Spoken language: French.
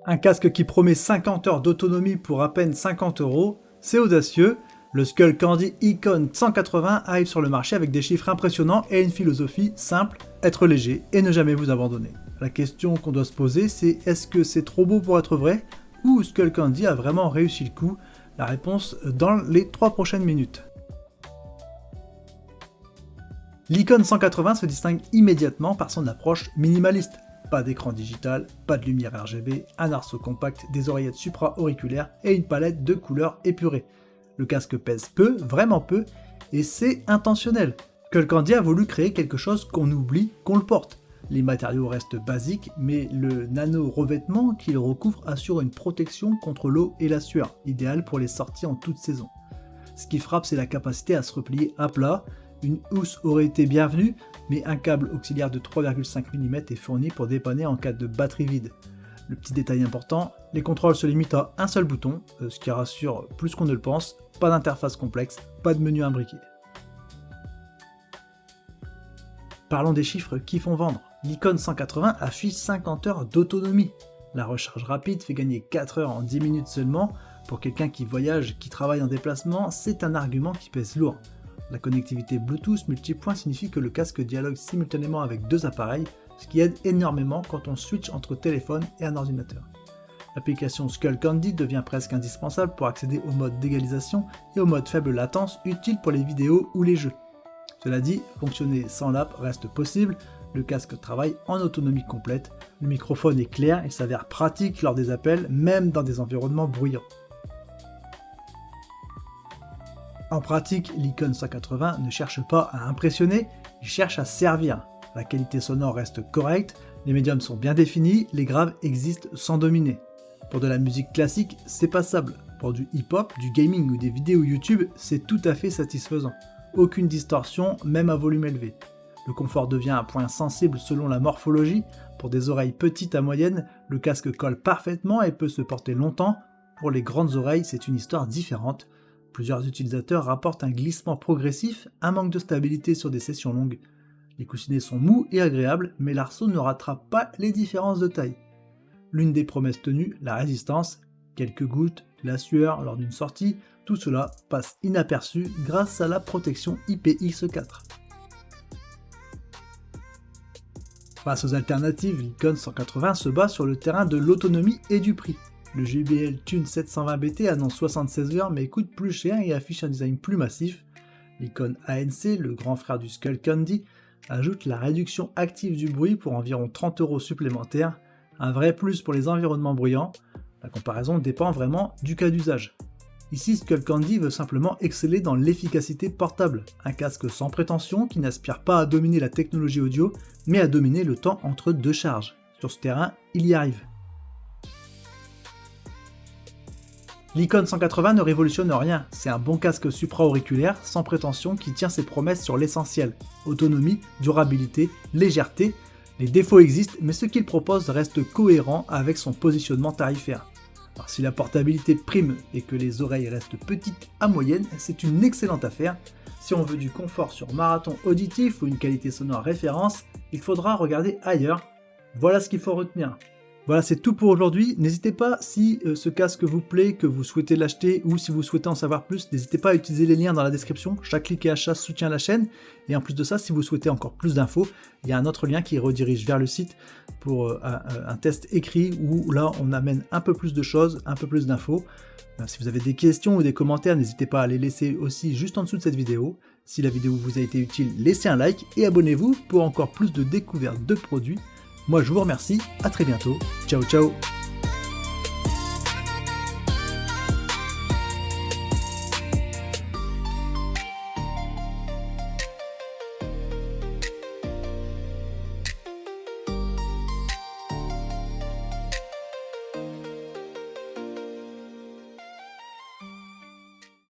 Un casque qui promet 50 heures d'autonomie pour à peine 50 €, c'est audacieux. Le Skullcandy Icon 180 arrive sur le marché avec des chiffres impressionnants et une philosophie simple, être léger et ne jamais vous abandonner. La question qu'on doit se poser, c'est est-ce que c'est trop beau pour être vrai ou Skullcandy a vraiment réussi le coup? La réponse dans les 3 prochaines minutes. L'Icon 180 se distingue immédiatement par son approche minimaliste. Pas d'écran digital, pas de lumière RGB, un arceau compact, des oreillettes supra-auriculaires et une palette de couleurs épurées. Le casque pèse peu, vraiment peu, et c'est intentionnel. Skullcandy a voulu créer quelque chose qu'on oublie qu'on le porte. Les matériaux restent basiques, mais le nano-revêtement qu'il recouvre assure une protection contre l'eau et la sueur, idéal pour les sorties en toute saison. Ce qui frappe, c'est la capacité à se replier à plat. Une housse aurait été bienvenue, mais un câble auxiliaire de 3,5 mm est fourni pour dépanner en cas de batterie vide. Le petit détail important, les contrôles se limitent à un seul bouton, ce qui rassure plus qu'on ne le pense, pas d'interface complexe, pas de menu imbriqué. Parlons des chiffres qui font vendre. L'Icon 180 affiche 50 heures d'autonomie. La recharge rapide fait gagner 4 heures en 10 minutes seulement. Pour quelqu'un qui voyage, qui travaille en déplacement, c'est un argument qui pèse lourd. La connectivité Bluetooth multipoint signifie que le casque dialogue simultanément avec 2 appareils, ce qui aide énormément quand on switch entre téléphone et un ordinateur. L'application Skullcandy devient presque indispensable pour accéder au mode d'égalisation et au mode faible latence utile pour les vidéos ou les jeux. Cela dit, fonctionner sans l'app reste possible, le casque travaille en autonomie complète, le microphone est clair et s'avère pratique lors des appels, même dans des environnements bruyants. En pratique, l'Icon 180 ne cherche pas à impressionner, il cherche à servir. La qualité sonore reste correcte, les médiums sont bien définis, les graves existent sans dominer. Pour de la musique classique, c'est passable. Pour du hip-hop, du gaming ou des vidéos YouTube, c'est tout à fait satisfaisant. Aucune distorsion, même à volume élevé. Le confort devient un point sensible selon la morphologie. Pour des oreilles petites à moyennes, le casque colle parfaitement et peut se porter longtemps. Pour les grandes oreilles, c'est une histoire différente. Plusieurs utilisateurs rapportent un glissement progressif, un manque de stabilité sur des sessions longues. Les coussinets sont mous et agréables, mais l'arceau ne rattrape pas les différences de taille. L'une des promesses tenues, la résistance, quelques gouttes, la sueur lors d'une sortie, tout cela passe inaperçu grâce à la protection IPX4. Face aux alternatives, l'Icon 180 se bat sur le terrain de l'autonomie et du prix. Le JBL Tune 720BT annonce 76 heures mais coûte plus cher et affiche un design plus massif. L'Icon ANC, le grand frère du Skullcandy, ajoute la réduction active du bruit pour environ 30 € supplémentaires, un vrai plus pour les environnements bruyants. La comparaison dépend vraiment du cas d'usage. Ici, Skullcandy veut simplement exceller dans l'efficacité portable, un casque sans prétention qui n'aspire pas à dominer la technologie audio, mais à dominer le temps entre 2 charges. Sur ce terrain, il y arrive. L'Icon 180 ne révolutionne rien, c'est un bon casque supra-auriculaire sans prétention qui tient ses promesses sur l'essentiel. Autonomie, durabilité, légèreté, les défauts existent mais ce qu'il propose reste cohérent avec son positionnement tarifaire. Alors si la portabilité prime et que les oreilles restent petites à moyennes, c'est une excellente affaire. Si on veut du confort sur marathon auditif ou une qualité sonore référence, il faudra regarder ailleurs. Voilà ce qu'il faut retenir. Voilà, c'est tout pour aujourd'hui. N'hésitez pas, si ce casque vous plaît, que vous souhaitez l'acheter ou si vous souhaitez en savoir plus, n'hésitez pas à utiliser les liens dans la description. Chaque clic et achat soutient la chaîne. Et en plus de ça, si vous souhaitez encore plus d'infos, il y a un autre lien qui redirige vers le site pour un test écrit où là, on amène un peu plus de choses, un peu plus d'infos. Si vous avez des questions ou des commentaires, n'hésitez pas à les laisser aussi juste en dessous de cette vidéo. Si la vidéo vous a été utile, laissez un like et abonnez-vous pour encore plus de découvertes de produits. Moi je vous remercie, à très bientôt, ciao ciao.